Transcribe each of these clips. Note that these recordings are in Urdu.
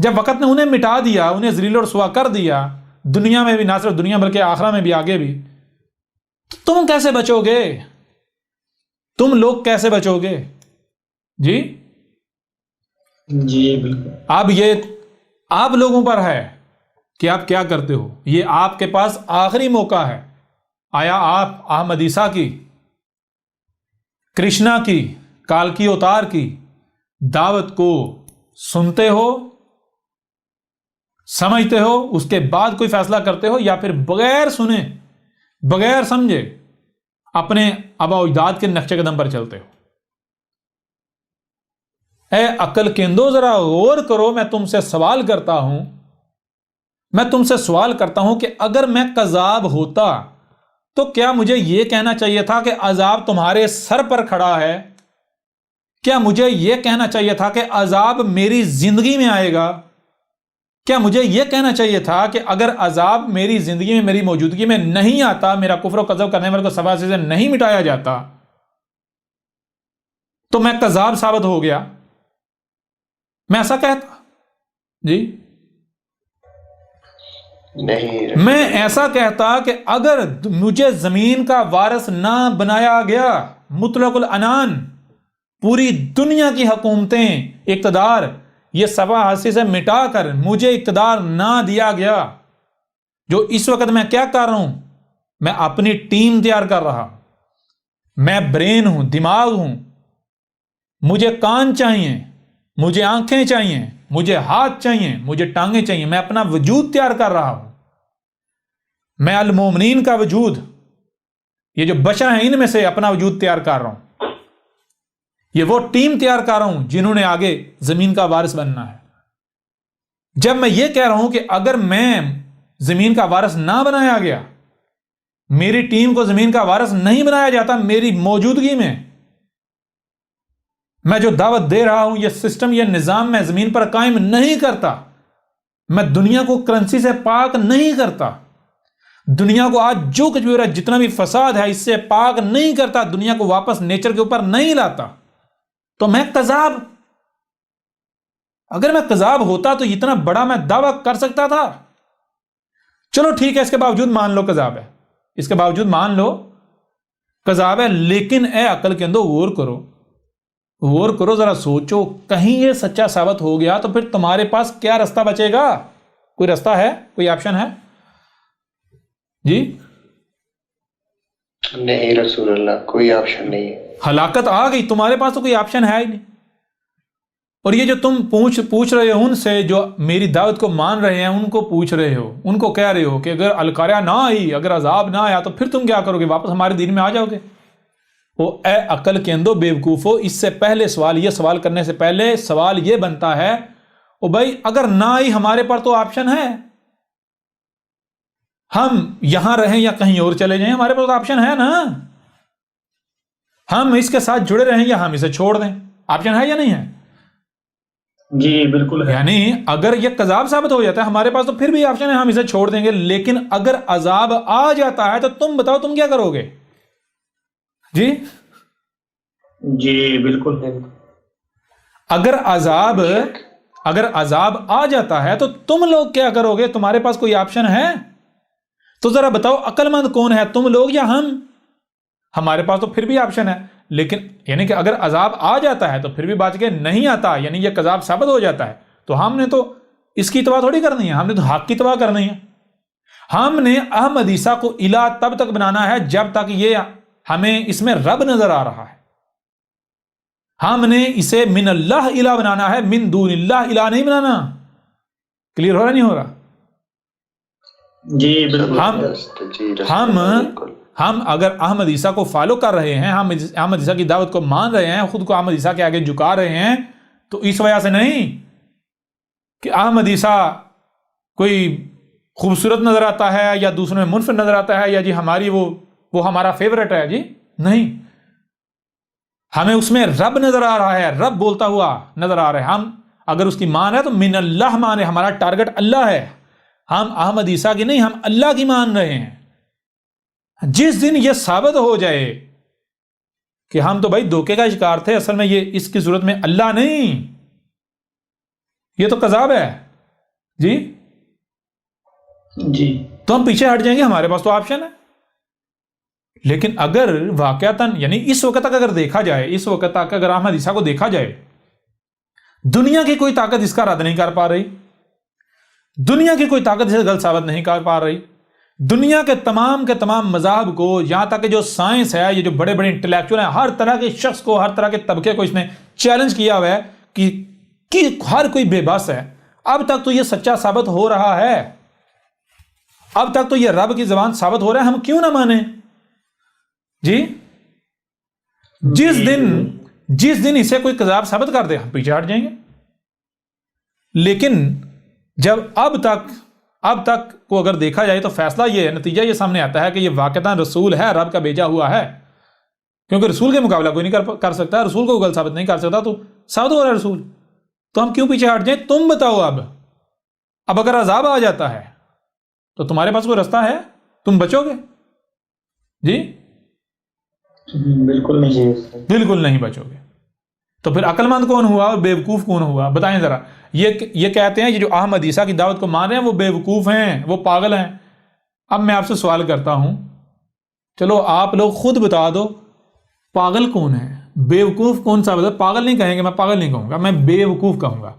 جب وقت نے انہیں مٹا دیا، انہیں ذلیل و رسوا کر دیا، دنیا میں بھی، نہ صرف دنیا بلکہ آخرہ میں بھی، آگے بھی، تو تم کیسے بچو گے؟ تم لوگ کیسے بچو گے؟ جی جی بالکل. اب یہ آپ لوگوں پر ہے کہ آپ کیا کرتے ہو. یہ آپ کے پاس آخری موقع ہے. آیا آپ احمد عیسیٰ کی، کرشنا کی، کالکی اوتار کی دعوت کو سنتے ہو، سمجھتے ہو، اس کے بعد کوئی فیصلہ کرتے ہو، یا پھر بغیر سنے، بغیر سمجھے اپنے آباء و اجداد کے نقشے قدم پر چلتے ہو؟ اے عقل کیندو ذرا غور کرو. میں تم سے سوال کرتا ہوں، میں تم سے سوال کرتا ہوں کہ اگر میں کذاب ہوتا تو کیا مجھے یہ کہنا چاہیے تھا کہ عذاب تمہارے سر پر کھڑا ہے؟ کیا مجھے یہ کہنا چاہیے تھا کہ عذاب میری زندگی میں آئے گا؟ کیا مجھے یہ کہنا چاہیے تھا کہ اگر عذاب میری زندگی میں، میری موجودگی میں نہیں آتا، میرا کفر و کذب کرنے والے کو سوا سے نہیں مٹایا جاتا، تو میں کذاب ثابت ہو گیا؟ میں ایسا کہتا؟ جی نہیں. میں ایسا کہتا کہ اگر مجھے زمین کا وارث نہ بنایا گیا، مطلق العنان پوری دنیا کی حکومتیں، اقتدار، یہ سوا حاصل سے مٹا کر مجھے اقتدار نہ دیا گیا، جو اس وقت میں کیا کر رہا ہوں؟ میں اپنی ٹیم تیار کر رہا، میں برین ہوں، دماغ ہوں، مجھے کان چاہیے، مجھے آنکھیں چاہیے، مجھے ہاتھ چاہیے، مجھے ٹانگیں چاہیے، میں اپنا وجود تیار کر رہا ہوں. میں المومنین کا وجود، یہ جو بشر ہیں ان میں سے اپنا وجود تیار کر رہا ہوں. یہ وہ ٹیم تیار کر رہا ہوں جنہوں نے آگے زمین کا وارث بننا ہے. جب میں یہ کہہ رہا ہوں کہ اگر میں زمین کا وارث نہ بنایا گیا، میری ٹیم کو زمین کا وارث نہیں بنایا جاتا میری موجودگی میں جو دعوت دے رہا ہوں، یہ سسٹم، یہ نظام میں زمین پر قائم نہیں کرتا، میں دنیا کو کرنسی سے پاک نہیں کرتا، دنیا کو آج جو کچھ بھی ہو رہا ہے، جتنا بھی فساد ہے، اس سے پاک نہیں کرتا، دنیا کو واپس نیچر کے اوپر نہیں لاتا، تو میں کذاب. اگر میں کذاب ہوتا تو اتنا بڑا میں دعویٰ کر سکتا تھا؟ چلو ٹھیک ہے، اس کے باوجود مان لو کذاب ہے، اس کے باوجود مان لو کذاب ہے، لیکن اے عقل کے اندر غور کرو، ذرا سوچو، کہیں یہ سچا ثابت ہو گیا تو پھر تمہارے پاس کیا رستہ بچے گا؟ کوئی رستہ ہے؟ کوئی آپشن ہے؟ جی نہیں رسول اللہ، کوئی آپشن نہیں ہے. ہلاکت آ گئی، تمہارے پاس تو کوئی آپشن ہے ہی نہیں. اور یہ جو تم پوچھ رہے ہو ان سے جو میری دعوت کو مان رہے ہیں، ان کو پوچھ رہے ہو، ان کو کہہ رہے ہو کہ اگر القاریہ نہ آئی، اگر عذاب نہ آیا تو پھر تم کیا کرو گے؟ واپس ہمارے دین میں آ جاؤ گے؟ وہ اے عقل کے اندو بیوقوفو، اس سے پہلے سوال کرنے سے پہلے سوال یہ بنتا ہے، او بھائی اگر نہ آئی ہمارے پر تو آپشن ہے، ہم یہاں رہیں یا کہیں اور چلے جائیں، ہمارے پاس تو آپشن ہے نا، ہم اس کے ساتھ جڑے رہیں یا ہم اسے چھوڑ دیں. آپشن ہے یا نہیں ہے؟ جی بالکل ہے. یعنی اگر یہ کذاب ثابت ہو جاتا ہے ہمارے پاس تو پھر بھی آپشن ہے، ہم اسے چھوڑ دیں گے. لیکن اگر عذاب آ جاتا ہے تو تم بتاؤ تم کیا کرو گے؟ جی بالکل ہے. اگر عذاب آ جاتا ہے تو تم لوگ کیا کرو گے؟ تمہارے پاس کوئی آپشن ہے؟ تو ذرا بتاؤ عقل مند کون ہے، تم لوگ یا ہم؟ ہمارے پاس تو پھر بھی آپشن ہے، لیکن یعنی کہ اگر عذاب آ جاتا ہے تو پھر بھی بچ کے نہیں آتا، یعنی یہ کذاب ثابت ہو جاتا ہے، تو ہم نے تو اس کی اتباع تھوڑی کرنی ہے، ہم نے تو حق کی اتباع کرنی ہے. ہم نے احمد عیسیٰ کو الہ تب تک بنانا ہے جب تک یہ ہمیں اس میں رب نظر آ رہا ہے. ہم نے اسے من اللہ الہ بنانا ہے، من دون اللہ الہ نہیں بنانا. کلیئر ہو رہا نہیں ہو رہا؟ جی بالکل. ہم اگر احمد عیسیٰ کو فالو کر رہے ہیں، ہم احمد عیسیٰ کی دعوت کو مان رہے ہیں، خود کو احمد عیسیٰ کے آگے جھکا رہے ہیں، تو اس وجہ سے نہیں کہ احمد عیسیٰ کوئی خوبصورت نظر آتا ہے یا دوسروں میں منفرد نظر آتا ہے، یا جی ہماری وہ ہمارا فیورٹ ہے. جی نہیں، ہمیں اس میں رب نظر آ رہا ہے، رب بولتا ہوا نظر آ رہا ہے. ہم اگر اس کی مان ہے تو من اللہ مانے، ہمارا ٹارگٹ اللہ ہے. ہم احمد عیسیٰ کی نہیں، ہم اللہ کی مان رہے ہیں. جس دن یہ ثابت ہو جائے کہ ہم تو بھائی دھوکے کا شکار تھے، اصل میں یہ اس کی صورت میں اللہ نہیں، یہ تو کذاب ہے، جی جی تو ہم پیچھے ہٹ جائیں گے، ہمارے پاس تو آپشن ہے. لیکن اگر واقعتاً یعنی اس وقت تک اگر دیکھا جائے، اس وقت تک اگر احمد عیسیٰ کو دیکھا جائے، دنیا کی کوئی طاقت اس کا رد نہیں کر پا رہی، دنیا کی کوئی طاقت اسے غلط ثابت نہیں کر پا رہی. دنیا کے تمام مذاہب کو، یہاں تک کہ جو سائنس ہے، یہ جو بڑے بڑے انٹلیکچوئل ہیں، ہر طرح کے شخص کو، ہر طرح کے طبقے کو اس نے چیلنج کیا ہوا ہے کہ ہر کوئی بے بس ہے. اب تک تو یہ سچا ثابت ہو رہا ہے، اب تک تو یہ رب کی زبان ثابت ہو رہا ہے، ہم کیوں نہ مانیں؟ جی جس دن اسے کوئی کذاب ثابت کر دے، ہم پیچھے ہٹ جائیں گے. لیکن جب اب تک کو اگر دیکھا جائے تو فیصلہ یہ ہے، نتیجہ یہ سامنے آتا ہے کہ یہ واقعتاً رسول ہے، رب کا بھیجا ہوا ہے. کیونکہ رسول کے مقابلہ کوئی نہیں کر سکتا، رسول کو غلط ثابت نہیں کر سکتا، تو ثابت ہو رہا ہے رسول. تو ہم کیوں پیچھے ہٹ جائیں؟ تم بتاؤ. اب اگر عذاب آ جاتا ہے تو تمہارے پاس کوئی رستہ ہے؟ تم بچو گے؟ جی بالکل نہیں، بالکل نہیں بچو گے. تو پھر عقل مند کون ہوا اور بیوقوف کون ہوا؟ بتائیں ذرا. یہ کہتے ہیں یہ جو احمد عیسیٰ کی دعوت کو مان رہے ہیں وہ بیوقوف ہیں، وہ پاگل ہیں. اب میں آپ سے سوال کرتا ہوں، چلو آپ لوگ خود بتا دو، پاگل کون ہے، بیوقوف کون سا؟ پاگل نہیں کہیں گے، میں پاگل نہیں کہوں گا، میں بیوقوف کہوں گا.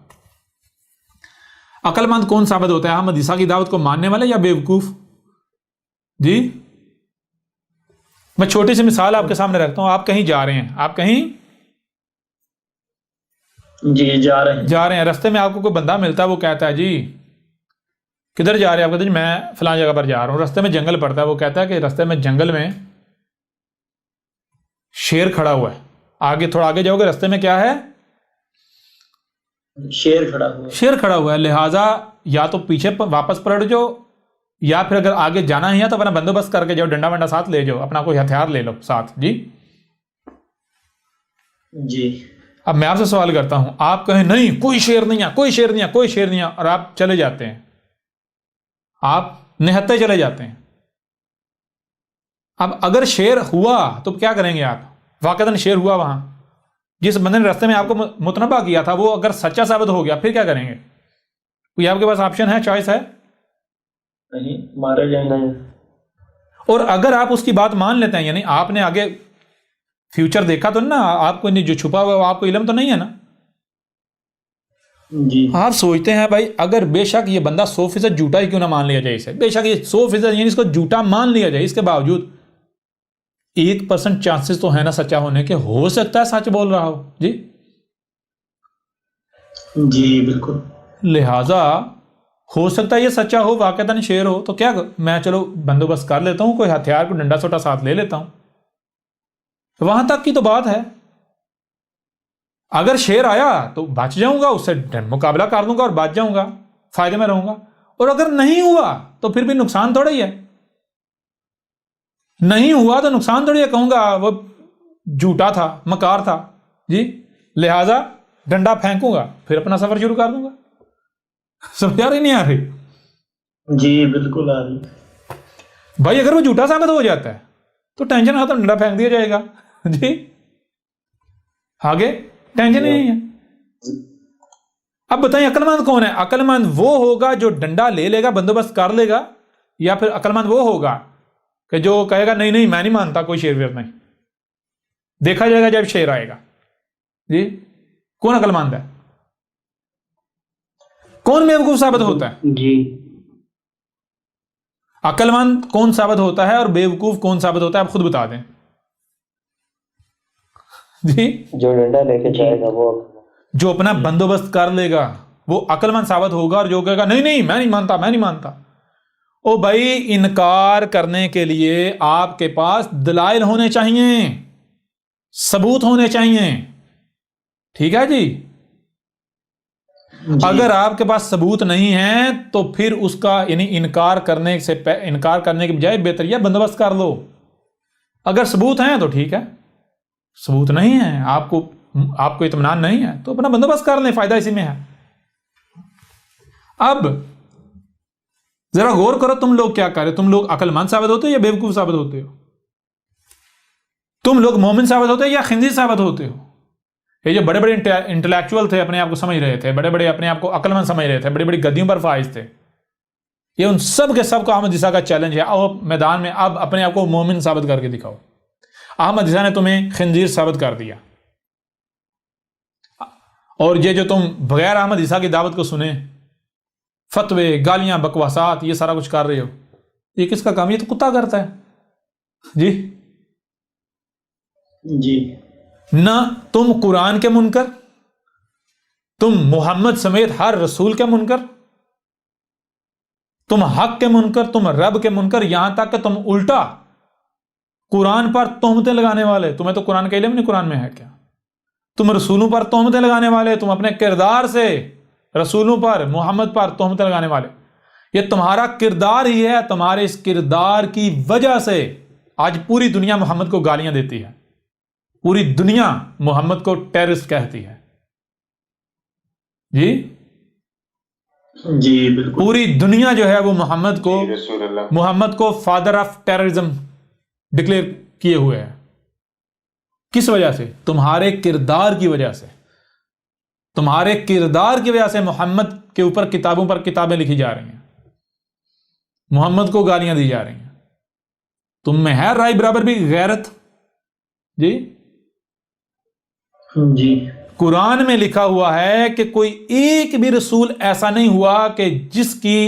عقل مند کون ثابت ہوتا ہے، احمد عیسیٰ کی دعوت کو ماننے والے یا بیوقوف؟ جی میں چھوٹی سی مثال آپ کے سامنے رکھتا ہوں. آپ کہیں جا رہے ہیں، آپ کہیں جی جا رہے ہیں، رستے میں آپ کو کوئی بندہ ملتا ہے، وہ کہتا ہے جی کدھر جا رہے ہیں؟ آپ کہتے ہیں جی میں فلاں جگہ پر جا رہا ہوں. رستے میں جنگل پڑتا ہے، وہ کہتا ہے کہ رستے میں جنگل میں شیر کھڑا ہوا ہے. تھوڑا آگے جاؤ گے، رستے میں کیا ہے؟ شیر کھڑا ہوا ہے. لہٰذا یا تو پیچھے واپس پلٹ جاؤ، یا پھر اگر آگے جانا ہی ہے تو اپنا بندوبست کر کے جاؤ، ڈنڈا ونڈا ساتھ لے جاؤ، اپنا کوئی ہتھیار لے لو ساتھ. جی اب میں آپ سے سوال کرتا ہوں، آپ کہیں نہیں کوئی شیر نہیں ہے، کوئی شیر نہیں ہے، کوئی شیر نہیں ہے، اور آپ چلے جاتے ہیں، آپ نہتے چلے جاتے ہیں. اب اگر شیر ہوا تو کیا کریں گے آپ؟ واقعتاً شیر ہوا وہاں، جس بندے نے رستے میں آپ کو متنبہ کیا تھا وہ اگر سچا ثابت ہو گیا، پھر کیا کریں گے؟ کوئی آپ کے پاس آپشن ہے، چوائس ہے؟ نہیں، مارے جائیں گے. اور اگر آپ اس کی بات مان لیتے ہیں، یعنی آپ نے آگے فیوچر دیکھا تو نا، آپ کو جو چھپا ہوا آپ کو علم تو نہیں ہے نا. جی آپ سوچتے ہیں بھائی اگر بے شک یہ بندہ 100% جھوٹا ہی کیوں نہ مان لیا جائے اسے، بے شک یہ 100% یعنی اس کو جھوٹا مان لیا جائے، اس کے باوجود 1% چانسز تو ہے نا سچا ہونے کے، ہو سکتا ہے سچ بول رہا ہو. جی بالکل. لہٰذا ہو سکتا ہے یہ سچا ہو، واقعتاً شیر ہو، تو کیا میں چلو بندوبست کر لیتا ہوں، کوئی ہتھیار کو ڈنڈا سوٹا ساتھ لے لیتا ہوں. وہاں تک کی تو بات ہے. اگر شیر آیا تو بچ جاؤں گا، اس سے مقابلہ کر دوں گا اور بچ جاؤں گا، فائدے میں رہوں گا. اور اگر نہیں ہوا تو پھر بھی نقصان تھوڑا ہی ہے. نہیں ہوا تو نقصان تھوڑی ہے، کہوں گا وہ جھوٹا تھا، مکار تھا. لہذا ڈنڈا پھینکوں گا، پھر اپنا سفر شروع کر دوں گا. سمجھ آ رہی نہیں آ رہی؟ جی بالکل آ رہی. بھائی اگر وہ جھوٹا ثابت ہو جاتا ہے تو ٹینشن ختم، ڈنڈا پھینک دیا جائے گا. آگے ٹینشن ہی نہیں ہے. اب بتائیں عقل مند کون ہے؟ عقل مند وہ ہوگا جو ڈنڈا لے لے گا، بندوبست کر لے گا، یا پھر عقل مند وہ ہوگا کہ جو کہے گا نہیں میں نہیں مانتا کوئی شیر ویر نہیں، دیکھا جائے گا جب شیر آئے گا. کون عقل مند ہے؟ کون بیوقوف ثابت ہوتا ہے؟ جی عقل مند کون ثابت ہوتا ہے اور بیوقوف کون ثابت ہوتا ہے؟ آپ خود بتا دیں. جو ڈنڈا لے کے جائے گا، وہ جو اپنا بندوبست کر لے گا وہ عقل مند ثابت ہوگا، اور جو کہے گا نہیں میں نہیں مانتا. او بھائی انکار کرنے کے لیے آپ کے پاس دلائل ہونے چاہیے، ثبوت ہونے چاہیے. ٹھیک ہے جی؟ اگر آپ کے پاس ثبوت نہیں ہے تو پھر اس کا یعنی انکار کرنے کے بجائے بہتر یہ بندوبست کر لو. اگر ثبوت ہیں تو ٹھیک ہے، ثبوت نہیں ہے، آپ کو اطمینان نہیں ہے تو اپنا بندوبست کر لیں، فائدہ اسی میں ہے. اب ذرا غور کرو، تم لوگ کیا کر رہے؟ تم لوگ عقل مند ثابت ہوتے ہو یا بیوقوف ثابت ہوتے ہو؟ تم لوگ مومن ثابت ہوتے ہو یا خنزیر ثابت ہوتے ہو؟ یہ جو بڑے بڑے انٹلیکچوئل تھے، اپنے آپ کو سمجھ رہے تھے، بڑے بڑے اپنے آپ کو عقل مند سمجھ رہے تھے، بڑی بڑی گدیوں پر فائز تھے، یہ ان سب کے سب کو احمد عیسیٰ کا چیلنج ہے، آؤ میدان میں اب اپنے آپ کو مومن ثابت کر کے دکھاؤ۔ احمد عیسیٰ نے تمہیں خنزیر ثابت کر دیا، اور یہ جو تم بغیر احمد عیسیٰ کی دعوت کو سنے، فتوے، گالیاں، بکواسات، یہ سارا کچھ کر رہے ہو، یہ کس کا کام؟ یہ تو کتا کرتا ہے جی۔ جی نہ تم قرآن کے منکر، تم محمد سمیت ہر رسول کے منکر، تم حق کے منکر، تم رب کے منکر، یہاں تک کہ تم الٹا قرآن پر تہمتیں لگانے والے۔ تمہیں تو قرآن کا علم نہیں، قرآن میں ہے کیا؟ تم رسولوں پر تہمتیں لگانے والے، تم اپنے کردار سے رسولوں پر، محمد پر تہمتیں لگانے والے۔ یہ تمہارا کردار ہی ہے، تمہارے اس کردار کی وجہ سے آج پوری دنیا محمد کو گالیاں دیتی ہے، پوری دنیا محمد کو ٹیررسٹ کہتی ہے جی۔ جی بالکل، پوری دنیا جو ہے وہ محمد کو، رسول اللہ، محمد کو فادر آف ٹیررزم ڈکلیئر کیے ہوئے ہیں۔ کس وجہ سے؟ تمہارے کردار کی وجہ سے، تمہارے کردار کی وجہ سے محمد کے اوپر کتابوں پر کتابیں لکھی جا رہی ہیں، محمد کو گالیاں دی جا رہی ہیں۔ تم میں ہے رائے برابر بھی غیرت جی؟ جی قرآن میں لکھا ہوا ہے کہ کوئی ایک بھی رسول ایسا نہیں ہوا کہ جس کی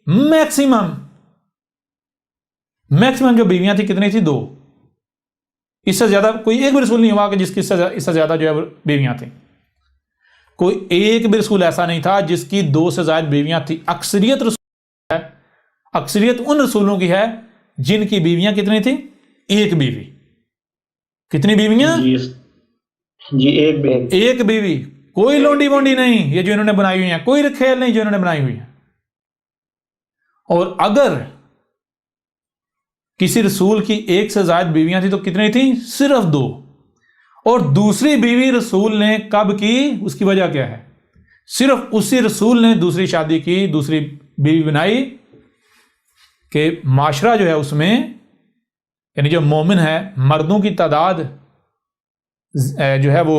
میکسیمم جو بیویاں تھی کتنی تھی؟ 2۔ اس سے زیادہ کوئی ایک بھی رسول نہیں ہوا کہ جس کی اس سے زیادہ جو ہے بیویاں تھیں۔ کوئی ایک بھی رسول ایسا نہیں تھا جس کی 2 سے زائد بیویاں تھیں۔ اکثریت رسول ہے، اکثریت ان رسولوں کی ہے جن کی بیویاں کتنی تھیں؟ 1 بیوی۔ کتنی بیویاں؟ جی ایک بیوی، کوئی لونڈی وونڈی نہیں یہ جو انہوں نے بنائی ہوئی ہیں، کوئی کھیل نہیں جو انہوں نے بنائی ہوئی ہیں۔ اور اگر کسی رسول کی 1 سے زائد بیویاں تھیں تو کتنی تھیں؟ صرف 2۔ اور دوسری بیوی رسول نے کب کی؟ اس کی وجہ کیا ہے؟ صرف اسی رسول نے دوسری شادی کی، دوسری بیوی بنائی کہ معاشرہ جو ہے اس میں، یعنی جو مومن ہے، مردوں کی تعداد جو ہے وہ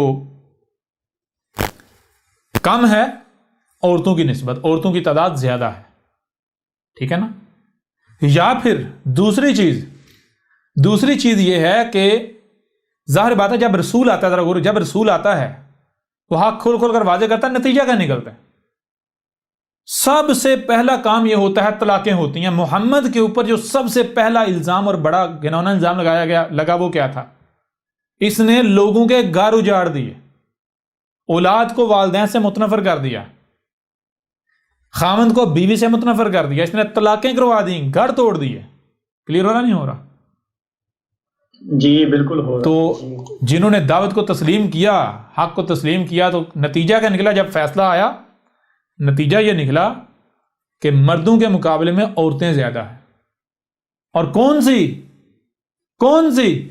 کم ہے عورتوں کی نسبت، عورتوں کی تعداد زیادہ ہے، ٹھیک ہے نا؟ یا پھر دوسری چیز یہ ہے کہ ظاہر بات ہے جب رسول آتا ہے، ذرا غور، جب رسول آتا ہے وہ حق کھول کر واضح کرتا ہے، نتیجہ کیا نکلتا ہے؟ سب سے پہلا کام یہ ہوتا ہے، طلاقیں ہوتی ہیں۔ محمد کے اوپر جو سب سے پہلا الزام اور بڑا گھناؤنا الزام لگا وہ کیا تھا؟ اس نے لوگوں کے گھر اجاڑ دیے، اولاد کو والدین سے متنفر کر دیا، خامند کو بیوی سے متنفر کر دیا، اس نے طلاقیں کروا دی، گھر توڑ دیے۔ کلیئر ہو رہا نہیں ہو رہا؟ جی بالکل ہو رہا۔ تو جنہوں نے دعوت کو تسلیم کیا، حق کو تسلیم کیا، تو نتیجہ کیا نکلا؟ جب فیصلہ آیا، نتیجہ یہ نکلا کہ مردوں کے مقابلے میں عورتیں زیادہ ہیں۔ اور کون سی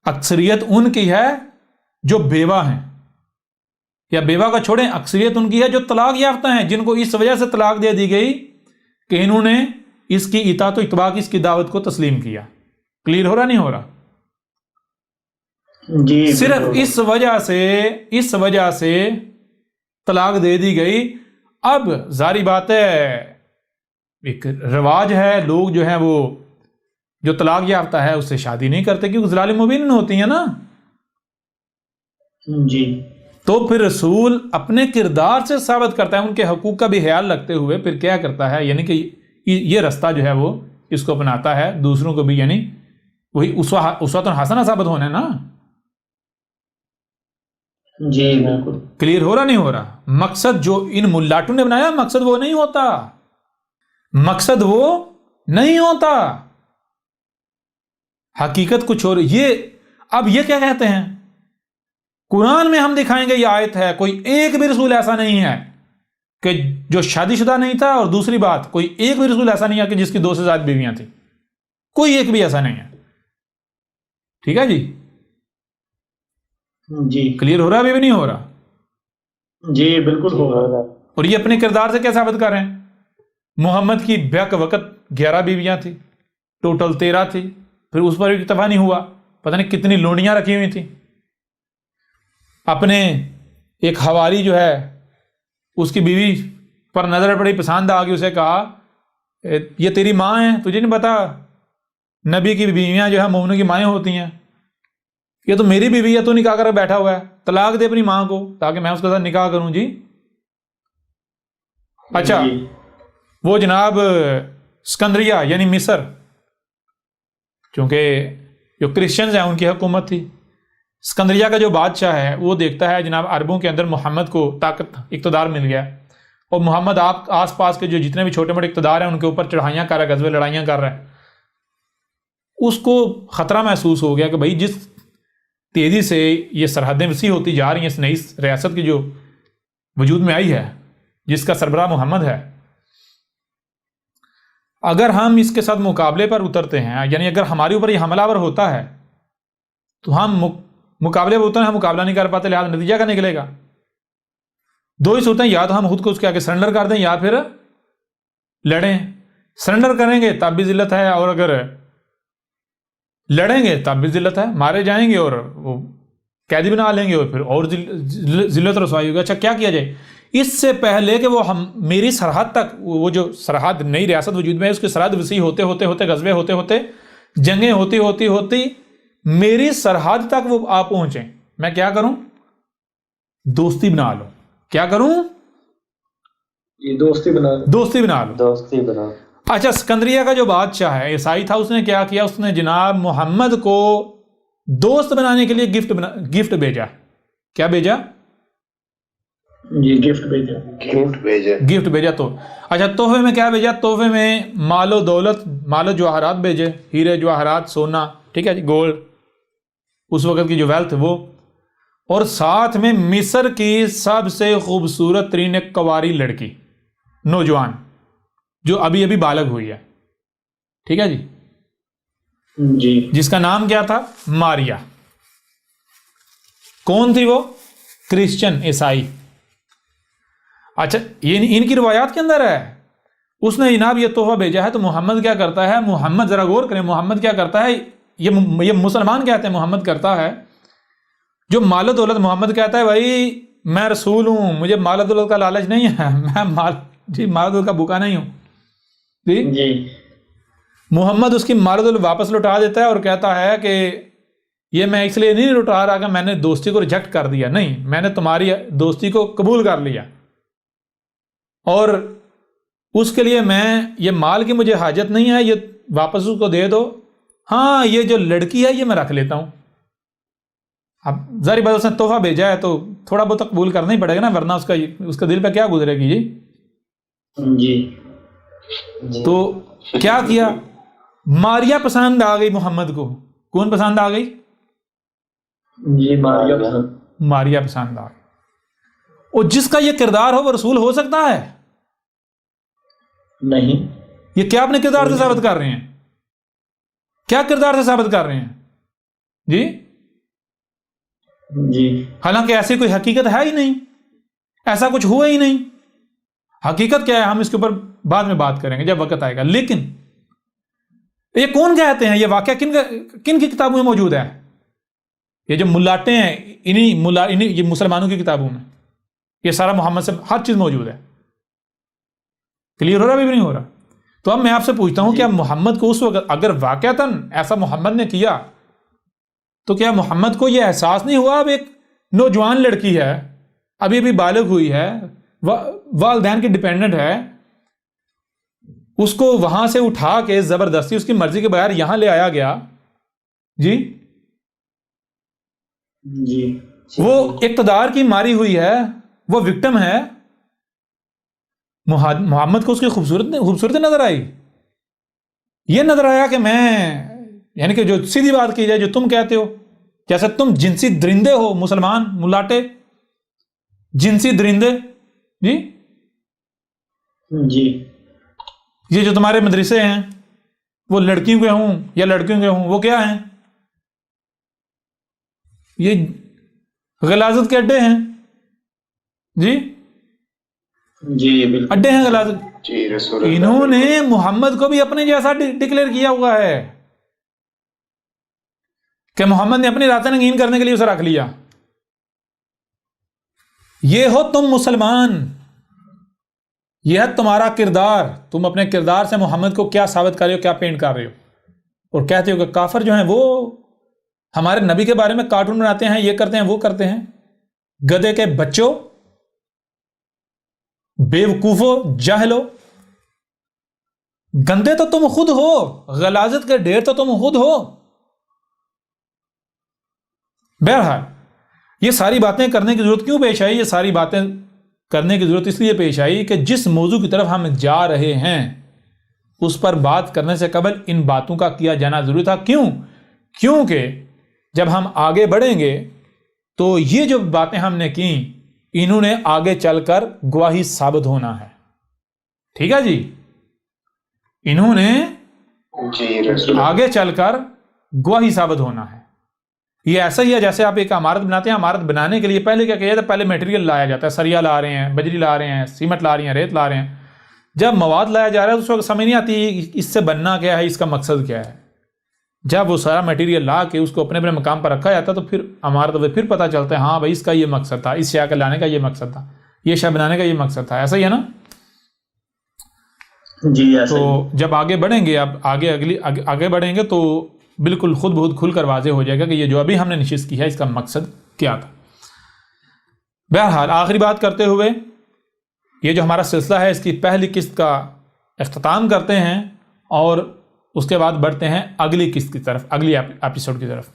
اکثریت ان کی ہے جو بیوہ ہیں، یا بیوہ کا چھوڑیں، اکثریت ان کی ہے جو طلاق یافتہ ہیں، جن کو اس وجہ سے طلاق دے دی گئی کہ انہوں نے اس کی اطاعت و اتباع کی، اس کی دعوت کو تسلیم کیا۔ کلیئر ہو رہا نہیں ہو رہا؟ جی صرف اس وجہ سے طلاق دے دی گئی۔ اب ظاہری بات ہے، ایک رواج ہے، لوگ جو ہیں وہ جو طلاق یافتہ ہے اس سے شادی نہیں کرتے کیونکہ ضلال مبین ہوتی ہیں نا۔ جی تو پھر رسول اپنے کردار سے ثابت کرتا ہے، ان کے حقوق کا بھی خیال رکھتے ہوئے پھر کیا کرتا ہے، یعنی کہ یہ رستہ جو ہے وہ اس کو اپناتا ہے، دوسروں کو بھی، یعنی وہی اسوۃ حسنہ ثابت ہونا ہے نا۔ جی بالکل کلیئر ہو رہا نہیں ہو رہا؟ مقصد جو ان ملاٹوں نے بنایا، مقصد وہ نہیں ہوتا، حقیقت کچھ اور۔ اب یہ کیا کہتے ہیں؟ قرآن میں ہم دکھائیں گے یہ آیت ہے، کوئی ایک بھی رسول ایسا نہیں ہے کہ جو شادی شدہ نہیں تھا، اور دوسری بات کوئی ایک بھی رسول ایسا نہیں ہے کہ جس کی 2 سے زائد بیویاں تھیں، کوئی ایک بھی ایسا نہیں ہے، ٹھیک ہے جی؟ جی کلیئر ہو رہا ابھی بھی نہیں ہو رہا؟ جی بالکل ہو رہا۔ اور یہ اپنے کردار سے کیا ثابت کر رہے ہیں؟ محمد کی بیک وقت 11 بیویاں تھیں، ٹوٹل 13 تھی، پھر اس پر بھی اکتفا نہیں ہوا، پتہ نہیں کتنی لونڈیاں رکھی ہوئی تھیں۔ اپنے ایک حواری جو ہے اس کی بیوی پر نظر پڑی، پسند آ گئی، اسے کہا یہ تیری ماں ہے، تجھے نہیں پتا نبی کی بیویاں جو ہے مومنوں کی مائیں ہوتی ہیں، یہ تو میری بیوی ہے، تو نکاح کر بیٹھا ہوا ہے، طلاق دے اپنی ماں کو تاکہ میں اس کے ساتھ نکاح کروں۔ جی اچھا، جی وہ جناب اسکندریہ یعنی مصر، چونکہ جو کرسچنز ہیں ان کی حکومت تھی، اسکندریہ کا جو بادشاہ ہے وہ دیکھتا ہے جناب عربوں کے اندر محمد کو طاقت اقتدار مل گیا، اور محمد آپ آس پاس کے جو جتنے بھی چھوٹے موٹے اقتدار ہیں ان کے اوپر چڑھائیاں کر رہا ہے، غزوے لڑائیاں کر رہا ہے۔ اس کو خطرہ محسوس ہو گیا کہ بھائی جس تیزی سے یہ سرحدیں وسیع ہوتی جا رہی ہیں اس نئی ریاست کی جو وجود میں آئی ہے، جس کا سربراہ محمد ہے، اگر ہم اس کے ساتھ مقابلے پر اترتے ہیں، یعنی اگر ہمارے اوپر یہ حملہ آور ہوتا ہے تو ہم مقابلے پر اترتے ہیں، ہم مقابلہ نہیں کر پاتے، لہٰذا نتیجہ کیا نکلے گا؟ دو ہی صورتیں، یا تو ہم خود کو اس کے آگے سرنڈر کر دیں یا پھر لڑیں۔ سرنڈر کریں گے تب بھی ذلت ہے، اور اگر لڑیں گے تب بھی ذلت ہے، مارے جائیں گے اور وہ قیدی بنا لیں گے اور پھر اور ذلت رسوائی ہوگی۔ اچھا کیا کیا جائے؟ اس سے پہلے کہ وہ میری سرحد تک، وہ جو سرحد نئی ریاست وجود میں ہے اس کی سرحد وسیع ہوتے ہوتے غزوے ہوتے ہوتے جنگیں ہوتی میری سرحد تک وہ آپ پہنچیں، میں کیا کروں؟ دوستی بنا لوں۔ کیا کروں؟ یہ دوستی بنا لیں۔ دوستی بنا لوں۔ دوستی بنا۔ اچھا، اسکندریہ کا جو بادشاہ ہے عیسائی تھا، اس نے کیا کیا؟ اس نے جناب محمد کو دوست بنانے کے لیے گفٹ بھیجا۔ کیا بھیجا؟ جی گفٹ بھیجا۔ گفٹ بھیجا۔ تو اچھا، تحفے میں کیا بھیجا؟ تحفے میں مال و دولت، مال و جواہرات بھیجے، ہیرے جواہرات، سونا، ٹھیک ہے جی، گولڈ، اس وقت کی جو ویلتھ وہ، اور ساتھ میں مصر کی سب سے خوبصورت ترین ایک کنواری لڑکی، نوجوان، جو ابھی ابھی بالغ ہوئی ہے، ٹھیک ہے جی، جی جس کا نام کیا تھا؟ ماریا۔ کون تھی وہ؟ کرسچن، عیسائی۔ اچھا، یہ ان کی روایات کے اندر ہے۔ اس نے جناب یہ تحفہ بھیجا ہے، تو محمد کیا کرتا ہے؟ محمد ذرا غور کریں، محمد کیا کرتا ہے؟ یہ مسلمان کہتے ہیں محمد کرتا ہے جو مال و دولت، محمد کہتا ہے بھائی میں رسول ہوں، مجھے مال و دولت کا لالچ نہیں ہے، میں مال و دولت کا بھوکا نہیں ہوں، جی جی محمد اس کی مال و دولت واپس لوٹا دیتا ہے اور کہتا ہے کہ یہ میں اس لیے نہیں لوٹا رہا کہ میں نے دوستی کو ریجیکٹ کر دیا، نہیں، میں نے تمہاری دوستی کو قبول کر لیا، اور اس کے لیے میں یہ مال کی مجھے حاجت نہیں ہے، یہ واپس اس کو دے دو، ہاں یہ جو لڑکی ہے یہ میں رکھ لیتا ہوں۔ اب ظاہر بات اس نے تحفہ بھیجا ہے تو تھوڑا بہت قبول کرنا ہی پڑے گا نا، ورنہ اس کا دل پہ کیا گزرے گی؟ جی جی تو کیا کیا؟ ماریا پسند آ گئی محمد کو۔ کون پسند آ گئی؟ جی ماریا پسند۔ ماریا پسند آ گئی۔ اور جس کا یہ کردار ہو وہ رسول ہو سکتا ہے؟ نہیں۔ یہ کیا اپنے کردار سے ثابت کر رہے ہیں؟ کیا کردار سے ثابت کر رہے ہیں؟ جی جی حالانکہ ایسی کوئی حقیقت ہے ہی نہیں، ایسا کچھ ہوا ہی نہیں۔ حقیقت کیا ہے ہم اس کے اوپر بعد میں بات کریں گے جب وقت آئے گا۔ لیکن یہ کون کہتے ہیں؟ یہ واقعہ کن کی کتابوں میں موجود ہے؟ یہ جو ملاٹیں ہیں انہی یہ مسلمانوں کی کتابوں میں یہ سارا محمد سے ہر چیز موجود ہے۔ کلیئر ہو رہا بھی نہیں ہو رہا؟ تو اب میں آپ سے پوچھتا ہوں کیا محمد کو اس وقت اگر واقعتاً ایسا محمد نے کیا تو کیا محمد کو یہ احساس نہیں ہوا اب ایک نوجوان لڑکی ہے، ابھی ابھی بالغ ہوئی ہے، والدین کی ڈیپینڈنٹ ہے، اس کو وہاں سے اٹھا کے زبردستی اس کی مرضی کے بغیر یہاں لے آیا گیا، جی جی وہ اقتدار کی ماری ہوئی ہے، وہ وکٹم ہے، محمد کو اس کی خوبصورتی نظر آئی، یہ نظر آیا کہ میں، یعنی کہ جو سیدھی بات کی جائے جو تم کہتے ہو، جیسے تم جنسی درندے ہو مسلمان ملاٹے، جنسی درندے، جی جی یہ جو تمہارے مدرسے ہیں وہ لڑکیوں کے ہوں یا لڑکیوں کے ہوں، وہ کیا ہیں؟ یہ غلاظت کے اڈے ہیں، جی جی بالکل اڈے ہیں غلاظت۔ جی رسول اللہ انہوں نے محمد کو بھی اپنے جیسا ڈکلیئر کیا ہوا ہے کہ محمد نے اپنی راتیں رنگین کرنے کے لیے اسے رکھ لیا، یہ ہو تم مسلمان، یہ ہے تمہارا کردار، تم اپنے کردار سے محمد کو کیا ثابت کر رہے ہو، کیا پینٹ کر رہے ہو، اور کہتے ہو کہ کافر جو ہیں وہ ہمارے نبی کے بارے میں کارٹون بناتے ہیں، یہ کرتے ہیں وہ کرتے ہیں۔ گدھے کے بچوں، بیوقوفو، جاہلو، گندے تو تم خود ہو، غلاظت کے ڈھیر تو تم خود ہو۔ بہرحال یہ ساری باتیں کرنے کی ضرورت کیوں پیش آئی؟ یہ ساری باتیں کرنے کی ضرورت اس لیے پیش آئی کہ جس موضوع کی طرف ہم جا رہے ہیں اس پر بات کرنے سے قبل ان باتوں کا کیا جانا ضروری تھا۔ کیونکہ جب ہم آگے بڑھیں گے تو یہ جو باتیں ہم نے کی انہوں نے آگے چل کر گواہی ثابت ہونا ہے۔ ٹھیک ہے جی، انہوں نے آگے چل کر گواہی ثابت ہونا ہے۔ یہ ایسا ہی ہے جیسے آپ ایک عمارت بناتے ہیں، عمارت بنانے کے لیے پہلے کیا کیا جاتا ہے؟ پہلے میٹیریل لایا جاتا ہے، سریا لا رہے ہیں، بجری لا رہے ہیں، سیمنٹ لا رہی ہیں، ریت لا رہے ہیں۔ جب مواد لایا جا رہا ہے اس وقت سمجھ نہیں آتی اس سے بننا کیا ہے، اس کا مقصد کیا ہے۔ جب وہ سارا میٹیریل لا کے اس کو اپنے اپنے مقام پر رکھا جاتا ہے تو پھر عمارت پھر پتہ چلتا ہے ہاں بھائی اس کا یہ مقصد تھا، اس شے کا لانے کا یہ مقصد تھا، یہ شے بنانے کا یہ مقصد تھا۔ ایسا ہی ہے نا؟ جی ایسا تو جب آگے بڑھیں گے، اب آگے بڑھیں گے تو بالکل خود بخود کھل کر واضح ہو جائے گا کہ یہ جو ابھی ہم نے نشست کی ہے اس کا مقصد کیا تھا۔ بہرحال آخری بات کرتے ہوئے یہ جو ہمارا سلسلہ ہے اس کی پہلی قسط کا اختتام کرتے ہیں اور اس کے بعد بڑھتے ہیں اگلی قسط کی طرف، اگلی ایپیسوڈ کی طرف۔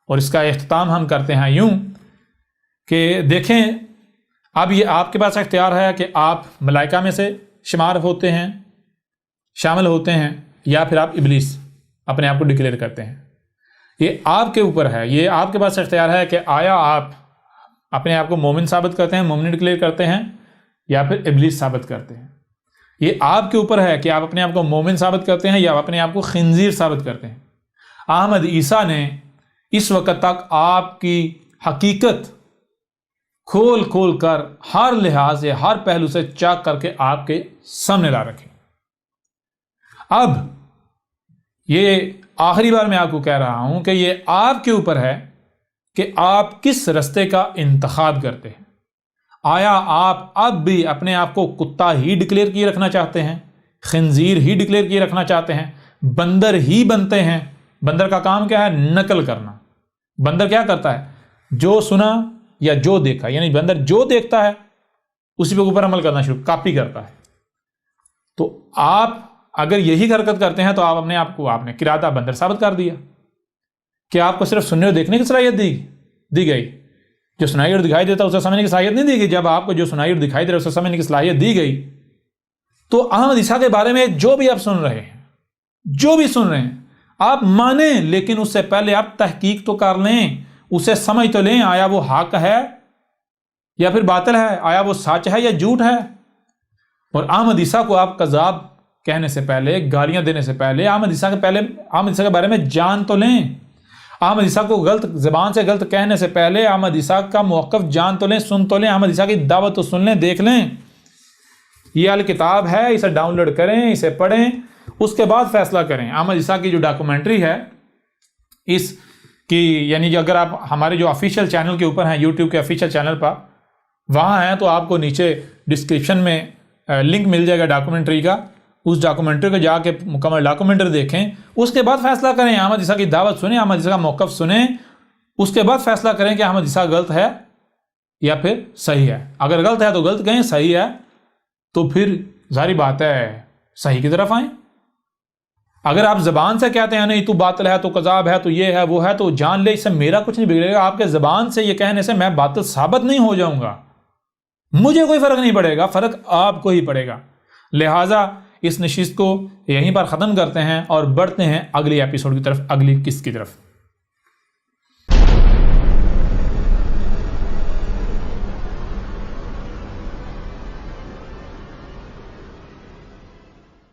اور اس کا اختتام ہم کرتے ہیں یوں کہ دیکھیں اب یہ آپ کے پاس اختیار ہے کہ آپ ملائکہ میں سے شمار ہوتے ہیں، شامل ہوتے ہیں، یا پھر آپ ابلیس اپنے آپ کو ڈکلیئر کرتے ہیں۔ یہ آپ کے اوپر ہے، یہ آپ کے پاس اختیار ہے کہ آیا آپ اپنے آپ کو مومن ثابت کرتے ہیں، مومن ڈکلیئر کرتے ہیں، یا پھر ابلیس ثابت کرتے ہیں۔ یہ آپ کے اوپر ہے کہ آپ اپنے آپ کو مومن ثابت کرتے ہیں یا اپنے آپ کو خنزیر ثابت کرتے ہیں۔ احمد عیسیٰ نے اس وقت تک آپ کی حقیقت کھول کھول کر ہر لحاظ سے، ہر پہلو سے چاک کر کے آپ کے سامنے لا رکھے۔ اب یہ آخری بار میں آپ کو کہہ رہا ہوں کہ یہ آپ کے اوپر ہے کہ آپ کس رستے کا انتخاب کرتے ہیں۔ آیا آپ اب بھی اپنے آپ کو کتا ہی ڈکلیئر کیے رکھنا چاہتے ہیں، خنزیر ہی ڈکلیئر کیے رکھنا چاہتے ہیں، بندر ہی بنتے ہیں؟ بندر کا کام کیا ہے؟ نقل کرنا۔ بندر کیا کرتا ہے؟ جو سنا یا جو دیکھا، یعنی بندر جو دیکھتا ہے اسی پہ اوپر عمل کرنا شروع، کاپی کرتا ہے۔ تو آپ اگر یہی حرکت کرتے ہیں تو آپ اپنے آپ کو آپ نے قرادہ بندر ثابت کر دیا کہ آپ کو صرف سننے اور دیکھنے کی صلاحیت دی گئی۔ جو سنائی اور دکھائی دیتا ہے اسے سمجھنے کی صلاحیت نہیں دی گئی۔ جب آپ کو جو سنائی اور دکھائی دے رہا ہے اسے سمجھنے کی صلاحیت دی گئی تو احمد عیسیٰ کے بارے میں جو بھی آپ سن رہے ہیں آپ مانیں، لیکن اس سے پہلے آپ تحقیق تو کر لیں، اسے سمجھ تو لیں، آیا وہ حق ہے یا پھر باطل ہے، آیا وہ سچ ہے یا جھوٹ ہے۔ اور احمد عیسیٰ کو آپ کذاب کہنے سے پہلے، گالیاں دینے سے پہلے احمد عیسیٰ کے بارے میں جان تو لیں۔ احمد عیسیٰ کو غلط زبان سے غلط کہنے سے پہلے احمد عیسیٰ کا موقف جان تو لیں، سن تو لیں، احمد عیسیٰ کی دعوت تو سن لیں، دیکھ لیں۔ یہ الکتاب ہے، اسے ڈاؤن لوڈ کریں، اسے پڑھیں، اس کے بعد فیصلہ کریں۔ احمد عیسیٰ کی جو ڈاکومنٹری ہے اس کی، یعنی کہ اگر آپ ہمارے جو آفیشیل چینل کے اوپر ہیں، یوٹیوب کے آفیشیل چینل پر وہاں ہیں تو آپ کو نیچے ڈسکرپشن میں لنک مل جائے گا ڈاکومنٹری کا، اس ڈاکومنٹری کو جا کے مکمل ڈاکومنٹری دیکھیں، اس کے بعد فیصلہ کریں۔ احمد عیسیٰ کی دعوت سنیں، احمد عیسیٰ کا موقف سنیں، اس کے بعد فیصلہ کریں کہ احمد عیسیٰ غلط ہے یا پھر صحیح ہے۔ اگر غلط ہے تو غلط کہیں، صحیح ہے تو پھر ظاہری بات ہے صحیح کی طرف آئیں۔ اگر آپ زبان سے کہتے ہیں نہیں تو باطل ہے، تو کذاب ہے، تو یہ ہے وہ ہے، تو جان لے اس سے میرا کچھ نہیں بگڑے گا۔ آپ کے زبان سے یہ کہنے سے میں باطل ثابت نہیں ہو جاؤں گا، مجھے کوئی فرق نہیں پڑے گا، فرق آپ کو ہی پڑے گا۔ لہٰذا اس نشست کو یہیں پر ختم کرتے ہیں اور بڑھتے ہیں اگلی ایپیسوڈ کی طرف، اگلی قسط کی طرف۔